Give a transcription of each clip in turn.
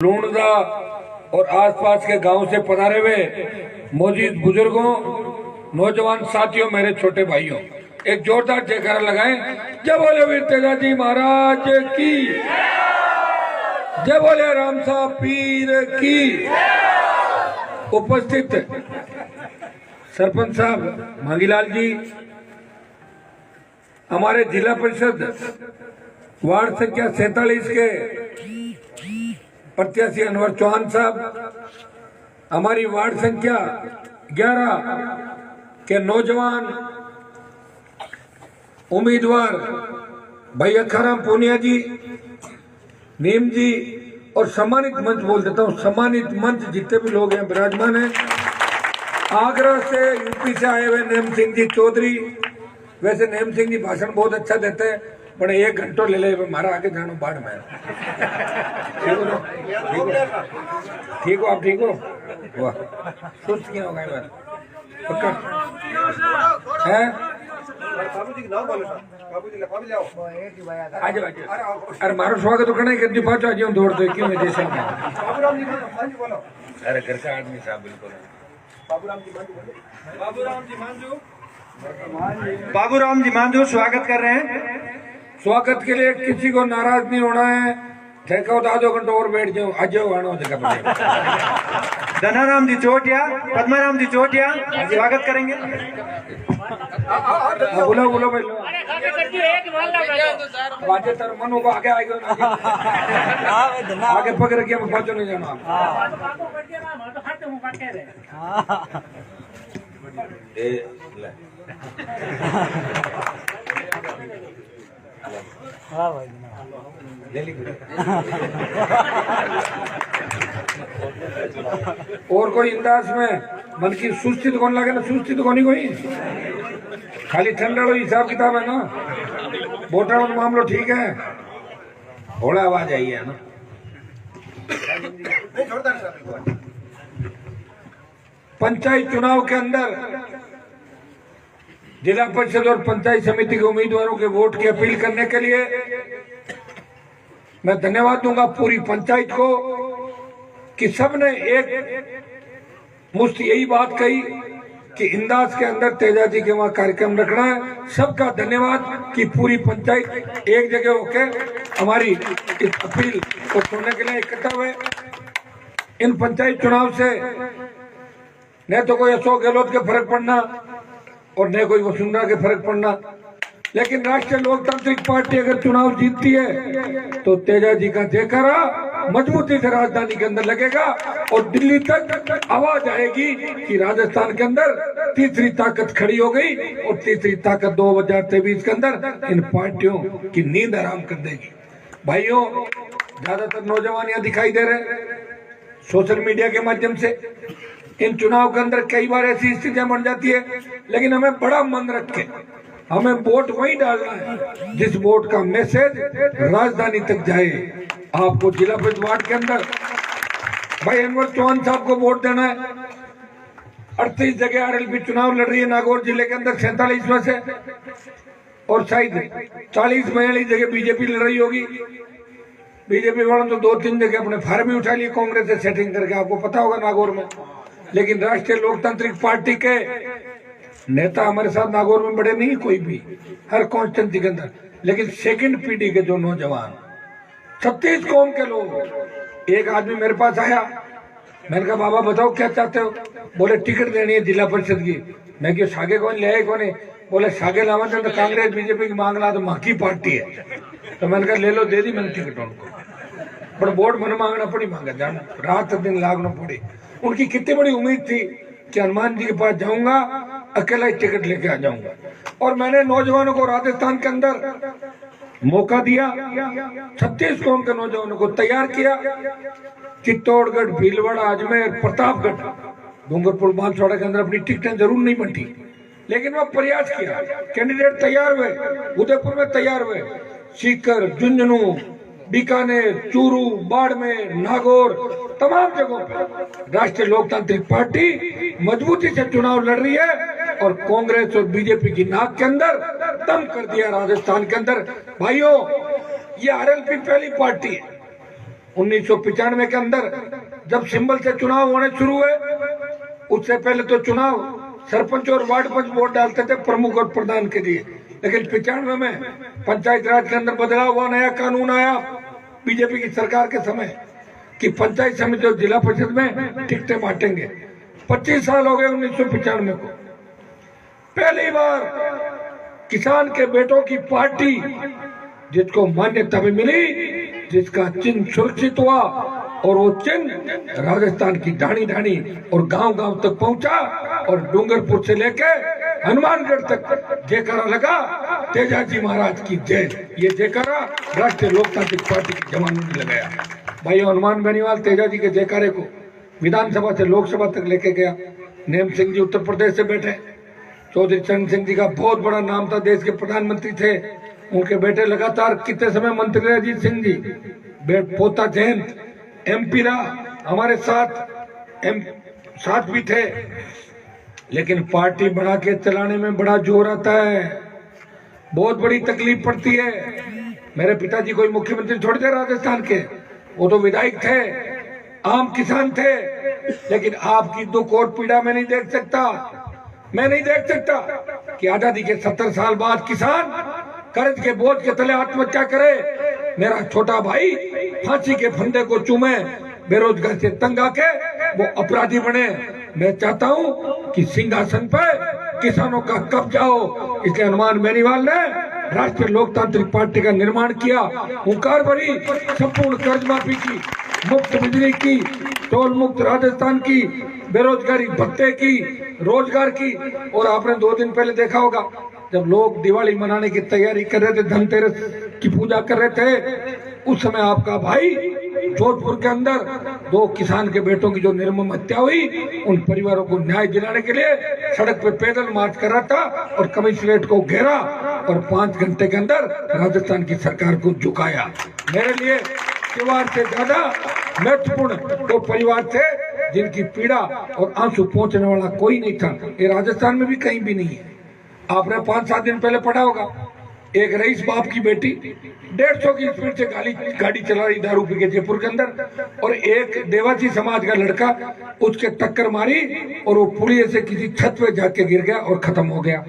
लूणदा और आसपास के गांव से पधारे हुए मौजूद बुजुर्गों, नौजवान साथियों, मेरे छोटे भाइयों, एक जोरदार जयकारा लगाएं। जय बोले वीर तेजाजी महाराज की, जय बोले राम साहब पीर की। उपस्थित सरपंच साहब मांगीलाल जी, हमारे जिला परिषद वार्ड संख्या 47 के प्रत्याशी अनवर चौहान साहब, हमारी वार्ड संख्या 11 के नौजवान उम्मीदवार भाई अखाराम पूनिया जी, नीम जी, और सम्मानित मंच बोल देता हूँ, सम्मानित मंच जितने भी लोग हैं विराजमान हैं। आगरा से यूपी से आए हुए नेम सिंह जी चौधरी, वैसे नेम सिंह जी भाषण बहुत अच्छा देते हैं, बड़े 1 घंटा ले ले मारा आगे जानो बाढ़ में। ठीक हो आप? ठीक हो? वाह, सुस्त क्यों हो गए बार? पक्का है? आज अरे मारो स्वागत तो करना ही कर पाँच आज दौड़ दो क्यों है जैसे अरे घर का आदमी साहब बिल्कुल। बाबूराम जी मांझू स्वागत कर रहे हैं। स्वागत के लिए किसी को नाराज नहीं होना है, ठेका उठा 2 घंटे और बैठ जाओ, आज जाओ आना जगह पर। धनाराम जी चोटिया, पद्माराम जी चोटिया स्वागत करेंगे। बोलो बोलो भाई, बाजे तर मनो को आगे आएगा, आगे पकड़ के मैं पहुंचो नहीं जाना। और कोई अंदाज में मन की सुस्ती तो कौन लगे ना, सुस्ती तो कौन ही कोई, खाली ठंडा हिसाब किताब है ना, वोटर का मामलो ठीक है, थोड़ा आवाज आई है ना। पंचायत चुनाव के अंदर जिला परिषद और पंचायत समिति के उम्मीदवारों के वोट की अपील करने के लिए मैं धन्यवाद दूंगा पूरी पंचायत को कि सबने एक मुश्त यही बात कही कि इंदाज के अंदर तेजाजी के वहां कार्यक्रम रखना है। सबका धन्यवाद कि पूरी पंचायत एक जगह होकर हमारी इस अपील को सुनने के लिए इकट्ठा हुए। इन पंचायत चुनाव से न तो कोई अशोक गहलोत के फर्क पड़ना और न कोई वसुंधरा के फर्क पड़ना, लेकिन राष्ट्रीय लोकतांत्रिक पार्टी अगर चुनाव जीतती है तो तेजाजी का जयकारा मजबूती से राजधानी के अंदर लगेगा और दिल्ली तक आवाज आएगी कि राजस्थान के अंदर तीसरी ताकत खड़ी हो गई और तीसरी ताकत 2023 के अंदर इन पार्टियों की नींद आराम कर देगी। भाइयों, ज्यादातर नौजवान यहाँ दिखाई दे रहे सोशल मीडिया के माध्यम से। इन चुनाव के अंदर कई बार ऐसी स्थितियां बन जाती है, लेकिन हमें बड़ा मन रख के हमें वोट वही डालना है जिस वोट का मैसेज राजधानी तक जाए। आपको जिला परिषद वार्ड के अंदर भाई अनवर चौहान साहब को वोट देना है। 38 जगह आरएलपी चुनाव लड़ रही है नागौर जिले के अंदर 47 में से, और शायद 40-42 जगह बीजेपी लड़ रही होगी। बीजेपी वालों तो 2-3 जगह अपने फार्म ही उठा लिए कांग्रेस से सेटिंग करके, आपको पता होगा नागौर में। लेकिन राष्ट्रीय लोकतांत्रिक पार्टी के नेता हमारे साथ नागौर में बड़े नहीं कोई भी, हर कॉन्स्टिट्यूंसी के अंदर, लेकिन सेकंड पीढ़ी के जो नौजवान 36 कौम के लोग। एक आदमी मेरे पास आया, मैंने कहा बाबा बताओ क्या चाहते हो? बोले टिकट देनी है जिला परिषद की। मैं क्यों सागे कौन ले आए कौन है? बोले सागे लावा तो कांग्रेस बीजेपी की मांग ला तो माँ की पार्टी है। तो मैंने कहा ले लो, दे दी मैंने टिकट उनको, पर वोट मैंने मांगना पड़ी, मांगा जाना रात दिन लागना पड़ी। उनकी कितनी बड़ी उम्मीद थी कि हनुमान जी के पास जाऊंगा, अकेला ही टिकट लेके आ जाऊंगा। और मैंने नौजवानों को राजस्थान के अंदर मौका दिया, 36 कौम के नौजवानों को तैयार किया। चित्तौड़गढ़, भीलवाड़ा, अजमेर, प्रतापगढ़, डूंगरपुर, बांसवाड़ा के अंदर अपनी टिकटें जरूर नहीं बनती, लेकिन वह प्रयास किया, कैंडिडेट तैयार हुए, उदयपुर में तैयार हुए, सीकर, झुंझुनू, बीकानेर, चूरू, बाड़मेर, नागौर, तमाम जगहों पर राष्ट्रीय लोकतांत्रिक पार्टी मजबूती से चुनाव लड़ रही है और कांग्रेस और बीजेपी की नाक के अंदर दम कर दिया राजस्थान के अंदर। भाइयों, ये आरएलपी पहली पार्टी है 1995 के अंदर जब सिंबल से चुनाव होने शुरू हुए, उससे पहले तो चुनाव सरपंच और वार्ड पंच वोट डालते थे प्रमुख और प्रधान के लिए, लेकिन 95 में पंचायत राज के अंदर बदलाव हुआ, नया कानून आया बीजेपी की सरकार के समय कि पंचायत समिति और जिला परिषद में टिकटें बांटेंगे। 25 साल हो गए 1995 को। पहली बार किसान के बेटों की पार्टी जिसको मान्यता भी मिली, जिसका चिन्ह सुरक्षित हुआ, और वो चिन्ह राजस्थान की ढाणी ढाणी और गांव गांव तक पहुंचा, और डूंगरपुर से लेके हनुमानगढ़ तक जयकारा लगा, तेजाजी महाराज की जय। ये जयकारा राष्ट्रीय लोकतांत्रिक पार्टी के जवानों ने लगाया। भाई हनुमान बेनीवाल तेजाजी के जयकारे को विधानसभा से लोकसभा तक लेके गया। नेम सिंह जी उत्तर प्रदेश से बैठे, चौधरी चरण सिंह जी का बहुत बड़ा नाम था, देश के प्रधानमंत्री थे, उनके बेटे लगातार कितने समय मंत्री रहे, अजीत सिंह जी, पोता जयंत MP रहा, हमारे साथ भी थे। लेकिन पार्टी बना के चलाने में बड़ा जोर आता है, बहुत बड़ी तकलीफ पड़ती है। मेरे पिताजी कोई मुख्यमंत्री थोड़ी थे राजस्थान के, वो तो विधायक थे, आम किसान थे। लेकिन आपकी दुख और पीड़ा मैं नहीं देख सकता, मैं नहीं देख सकता कि आजादी के 70 साल बाद किसान कर्ज के बोझ के तले आत्महत्या करे, मेरा छोटा भाई फांसी के फंदे को चूमे, बेरोजगार से तंग आके वो अपराधी बने। मैं चाहता हूं कि सिंहासन पर किसानों का कब्जा हो, इसलिए हनुमान बेनीवाल ने राष्ट्रीय लोकतांत्रिक पार्टी का निर्माण किया, हुंकार भरी, संपूर्ण कर्ज माफी की, मुफ्त बिजली की, टोल मुक्त राजस्थान की, बेरोजगारी भत्ते की, रोजगार की। और आपने 2 दिन पहले देखा होगा जब लोग दिवाली मनाने की तैयारी कर रहे थे, धनतेरस की पूजा कर रहे थे, उस समय आपका भाई जोधपुर के अंदर 2 किसान के बेटों की जो निर्मम हत्या हुई, उन परिवारों को न्याय दिलाने के लिए सड़क पे पैदल मार्च कर रहा था और कमिश्नरेट को घेरा और 5 घंटे के अंदर राजस्थान की सरकार को झुकाया। मेरे लिए परिवार से ज्यादा महत्वपूर्ण वो परिवार थे जिनकी पीड़ा और आंसू पहुंचने वाला कोई नहीं था। ये राजस्थान में भी कहीं भी नहीं है। आपने 5-7 दिन पहले पढ़ा होगा, एक रईस बाप की बेटी 150 की स्पीड से गाड़ी चला रही दारू पी के जयपुर के अंदर, और एक देवासी समाज का लड़का उसके टक्कर मारी और वो पुलिया से किसी छत पे जाके गिर गया और खत्म हो गया।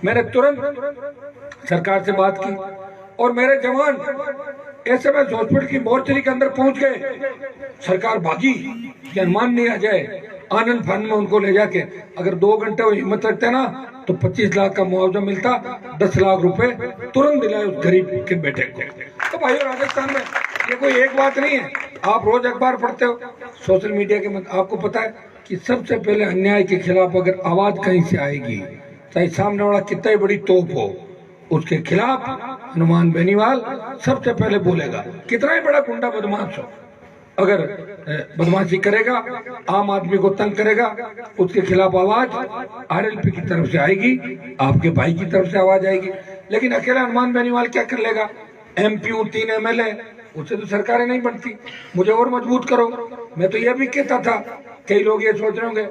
मैंने तुरंत सरकार से बात की और मेरे जवान SMS हॉस्पिटल की मोर्चरी के अंदर पहुंच गए। सरकार भागी कि हनुमान नहीं आ जाए, आनंद फान में उनको ले जाके, अगर 2 घंटे वो हिम्मत रखते ना तो 25 लाख का मुआवजा मिलता, 10 लाख रुपए तुरंत दिलाए उस गरीब के बेटे को। तो भाई राजस्थान में ये कोई एक बात नहीं है। आप रोज अखबार पढ़ते हो, सोशल मीडिया के आपको पता है कि सबसे पहले अन्याय के खिलाफ अगर आवाज कहीं से आएगी, चाहे सामने वाला कितना ही बड़ी तोप हो, उसके खिलाफ हनुमान बेनीवाल सबसे पहले बोलेगा। कितना ही बड़ा गुंडा बदमाश हो, अगर बदमाशी करेगा, आम आदमी को तंग करेगा, उसके खिलाफ आवाज RLP की तरफ से आएगी, आपके भाई की तरफ से आवाज आएगी। लेकिन अकेला हनुमान बेनीवाल क्या कर लेगा? MP 3 MLA, उससे तो सरकारें नहीं बनती। मुझे और मजबूत करो। मैं तो यह भी कहता था, कई लोग ये सोच रहे होंगे,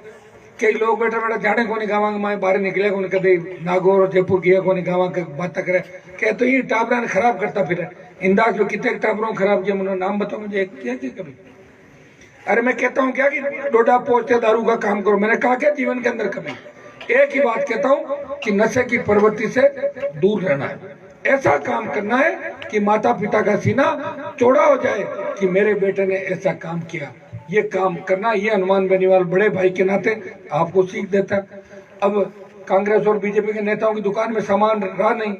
कई लोग बैठा बैठा जाने को नहीं गाँव मैं बाहर निकले को कदे नागौर और जयपुर गया को नहीं गाँव बात करे, क्या तो ये टाबरा ने खराब करता फिर इंदाज जो कितने टाबरों खराब किया, मैंने नाम बताओ मुझे किया कि कभी? अरे मैं कहता हूँ क्या कि डोडा पहुंचते दारू का काम करो, मैंने कहा क्या जीवन के अंदर कभी? एक ही बात कहता हूँ कि नशे की प्रवृत्ति से दूर रहना है, ऐसा काम करना है कि माता पिता का सीना चौड़ा हो जाए कि मेरे बेटे ने ऐसा काम किया। ये काम करना, ये हनुमान बेनीवाल बड़े भाई के नाते आपको सीख देता। अब कांग्रेस और बीजेपी के नेताओं की दुकान में सामान रहा नहीं,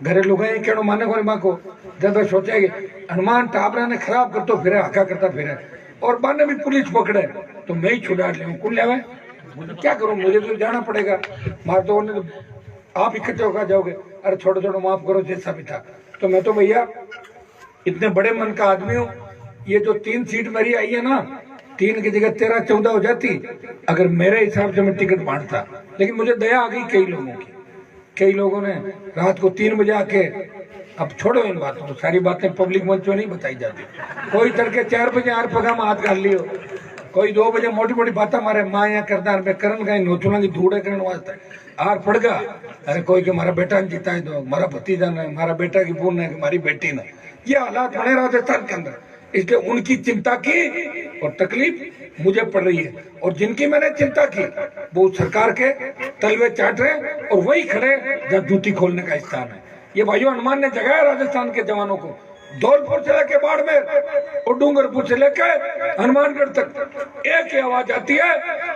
घरेलू गए क्यों माने को माँ को जब सोचेगी हनुमान टाबरा ने खराब कर तो फिर हका करता फिर, और बाद में भी पुलिस पकड़े तो मैं ही छुड़ा ले कुल ले, क्या करूं, मुझे तो जाना पड़ेगा। मार तो आप इकट्ठे होकर जाओगे, अरे छोड़ो छोड़ो माफ करो जैसा भी था। तो मैं तो भैया इतने बड़े मन का आदमी हूँ, ये जो 3 सीट मेरी आई है ना, 3 की जगह 13-14 हो जाती अगर मेरे हिसाब से मैं टिकट बांटता। लेकिन मुझे दया आ गई कई लोगों की, कई लोगों ने रात को 3 बजे आके, अब छोड़ो इन बातों को, सारी बातें पब्लिक मंच में नहीं बताई जाती। कोई तड़के 4 बजे आर पगा में हाथ गाल लियो, कोई 2 बजे मोटी मोटी बातें मारे माँ यहाँ करदार में करन गए नोचुना की धूड़े करने वास्ते आर पड़ गया। अरे कोई के मारा बेटा ने जीता है दो, मारा भतीजा ने, मारा बेटा की बून ने, हमारी बेटी ने, ये हालात बने राजस्थान के अंदर। इसलिए उनकी चिंता की और तकलीफ मुझे पड़ रही है, और जिनकी मैंने चिंता की वो सरकार के तलवे चाट रहे और वही खड़े जहाँ जूती खोलने का स्थान है। ये भाइयों हनुमान ने जगाया राजस्थान के जवानों को, धौलपुर से लेके बाड़मेर और डूंगरपुर से लेके हनुमानगढ़ तक एक ही आवाज आती है,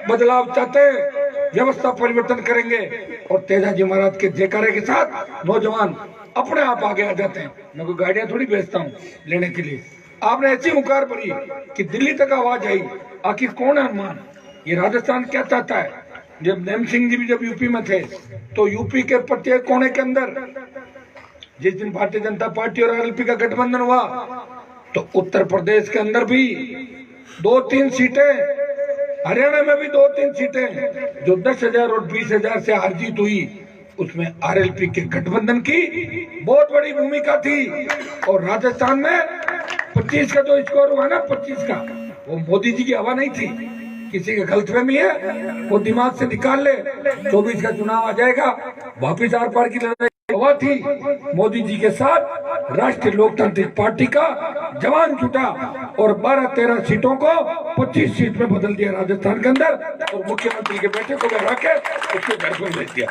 बदलाव चाहते हैं, व्यवस्था परिवर्तन करेंगे। और तेजाजी महाराज के जयकारे के साथ नौजवान अपने आप आगे आ जाते हैं। मैं कोई गाड़ियां थोड़ी बेचता हूँ लेने के लिए। आपने ऐसी मुकार पड़ी कि दिल्ली तक आवाज आई, आखिर कौन है हनुमान, ये राजस्थान क्या चाहता है। जब नेम सिंह जी भी जब यूपी में थे तो यूपी के प्रत्येक कोने के अंदर जिस दिन भारतीय जनता पार्टी और आरएलपी का गठबंधन हुआ तो उत्तर प्रदेश के अंदर भी 2-3 सीटें, हरियाणा में भी 2-3 सीटें जो 10,000 और 20,000 से हार जीत हुई, उसमें आरएलपी के गठबंधन की बहुत बड़ी भूमिका थी। और राजस्थान में 25 का जो स्कोर हुआ ना, 25 का, वो मोदी जी की हवा नहीं थी। किसी का गलतफहमी है वो दिमाग से निकाल ले। 24 का चुनाव आ जाएगा, वापिस आर पार की लड़ाई हवा थी। मोदी जी के साथ राष्ट्रीय लोकतांत्रिक पार्टी का जवान जुटा और 12-13 सीटों को 25 सीट में बदल दिया राजस्थान के अंदर, और मुख्यमंत्री के बेटे को बैठा के उसके घर पर भेज दिया।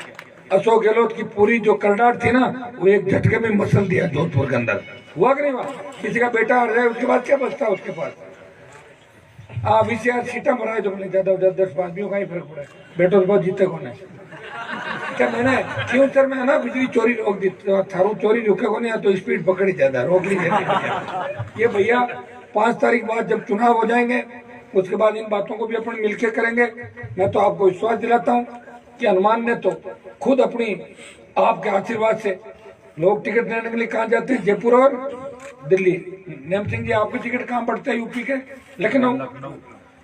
अशोक गहलोत की पूरी जो करडाट थी ना, वो एक झटके में मसल दिया जोधपुर के अंदर। हुआ कि नहीं हुआ? किसी का बेटा हार जाए उसके बाद क्या बचता है उसके पास? VCR सीटा बनाए जो ज्यादा 10-5 भी का ही फर्क पड़ा है, बेटो बहुत जीते कौन है क्या। मैंने फ्यूचर में ना बिजली चोरी रोक दी, थारू चोरी रुके को नहीं तो स्पीड पकड़ी ज्यादा रोक ली जाती। ये भैया 5 तारीख बाद जब चुनाव हो जाएंगे उसके बाद इन बातों को भी अपन मिलकर करेंगे। मैं तो आपको विश्वास दिलाता हूँ कि हनुमान ने तो खुद अपनी आपके आशीर्वाद से, लोग टिकट लेने के लिए कहाँ जाते हैं, जयपुर और दिल्ली। नेम सिंह जी आपके टिकट कहाँ बढ़ते हैं यूपी के? लखनऊ।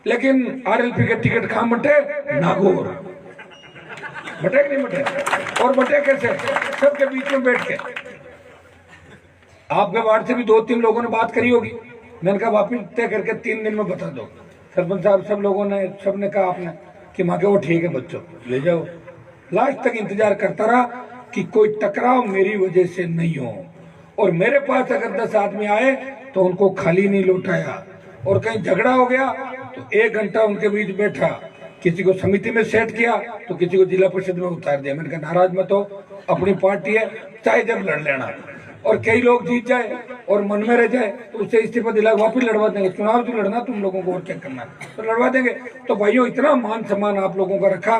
लेकिन आरएलपी के टिकट कहाँ बटे? नागौर। बटे कि नहीं बटे? और बटे कैसे? सबके बीच में बैठ के। आपके वार्ड से भी 2-3 लोगों ने बात करी होगी, मैंने कहा वापिस तय करके 3 दिन में बता दो। सरपंच साहब सब लोगों ने, सबने कहा आपने कि माँ के वो ठीक है बच्चों ले जाओ। लास्ट तक इंतजार करता रहा कि कोई टकराव मेरी वजह से नहीं हो, और मेरे पास अगर 10 आदमी आए तो उनको खाली नहीं लौटाया, और कहीं झगड़ा हो गया तो 1 घंटा उनके बीच बैठा, किसी को समिति में सेट किया तो किसी को जिला परिषद में उतार दिया। मैंने कहा नाराज मत हो, अपनी पार्टी है, चाहे जब लड़ लेना। और कई लोग जीत जाए और मन में रह जाए तो उससे इस्तीफा दिला वापिस लड़वा देंगे। चुनाव तो लड़ना तुम लोगों को और क्या करना, तो लड़वा देंगे। तो भाइयों इतना मान सम्मान आप लोगों का रखा,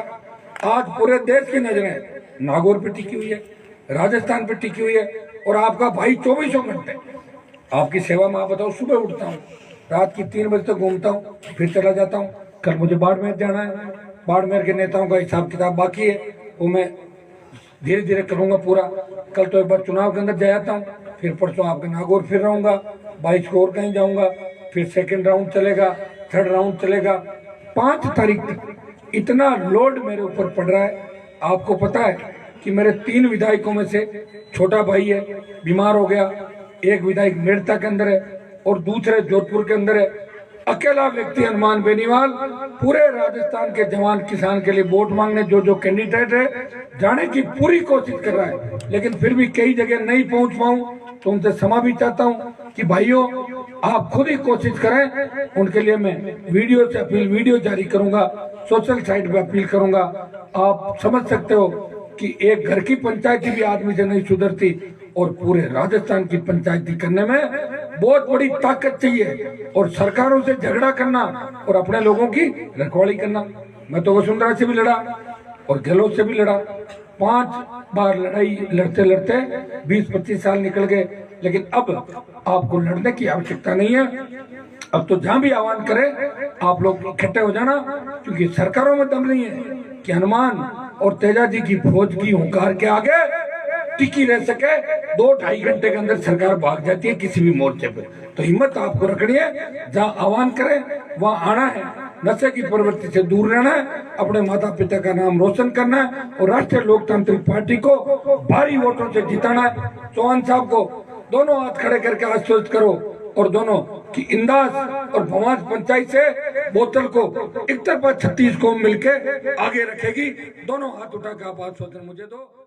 आज पूरे देश की नजरें नागौर पे टिकी हुई है, राजस्थान पे टिकी हुई है, और आपका भाई 24 घंटे आपकी सेवा में। आप बताओ, सुबह उठता हूँ, रात की 3 बजे तक घूमता हूँ, फिर चला जाता हूँ। कल मुझे बाड़मेर जाना है, बाड़मेर के नेताओं का हिसाब किताब बाकी है, वो मैं धीरे धीरे करूंगा पूरा। कल तो एक बार चुनाव के अंदर जाता हूँ, फिर परसों आपके नागौर फिर रहूंगा, 22 को और कहीं जाऊंगा, फिर 2nd राउंड चलेगा, 3rd राउंड चलेगा। 5 तारीख तक इतना लोड मेरे ऊपर पड़ रहा है। आपको पता है कि मेरे 3 विधायकों में से छोटा भाई है, बीमार हो गया, एक विधायक मेड़ता के अंदर है और दूसरे जोधपुर के अंदर है। अकेला व्यक्ति हनुमान बेनीवाल पूरे राजस्थान के जवान किसान के लिए वोट मांगने जो कैंडिडेट है जाने की पूरी कोशिश कर रहा है, लेकिन फिर भी कई जगह नहीं पहुंच पाऊं तो उनसे क्षमा भी चाहता हूं कि भाइयों आप खुद ही कोशिश करें। उनके लिए मैं वीडियो से अपील, वीडियो जारी करूंगा, सोशल साइट पे अपील करूंगा। आप समझ सकते हो कि एक घर की पंचायती भी आदमी से नहीं सुधरती, और पूरे राजस्थान की पंचायती करने में बहुत बड़ी ताकत चाहिए, और सरकारों से झगड़ा करना और अपने लोगों की रखवाली करना। मैं तो वसुंधरा से भी लड़ा और गहलोत से भी लड़ा, 5 बार लड़ाई लड़ते लड़ते 20-25 साल निकल गए, लेकिन अब आपको लड़ने की आवश्यकता नहीं है। अब तो जहां भी आह्वान करें आप लोग इकट्ठे हो जाना, क्योंकि सरकारों में दम नहीं है कि हनुमान और तेजाजी की फौज की हुंकार के आगे टिकी रह सके। 2-2.5 घंटे के अंदर सरकार भाग जाती है किसी भी मोर्चे पे। तो हिम्मत आपको रखनी है, जहाँ आह्वान करें वहाँ आना है, नशे की प्रवृत्ति से दूर रहना है, अपने माता पिता का नाम रोशन करना है, और राष्ट्रीय लोकतांत्रिक पार्टी को भारी वोटों से जिताना है। चौहान साहब को दोनों हाथ खड़े करके आश्वस्त करो, और दोनों की इंदास और भवास पंचायत से बोतल को एक तरफा 36 को मिलके आगे रखेगी। दोनों हाथ उठा के आप आश्वासन मुझे दो।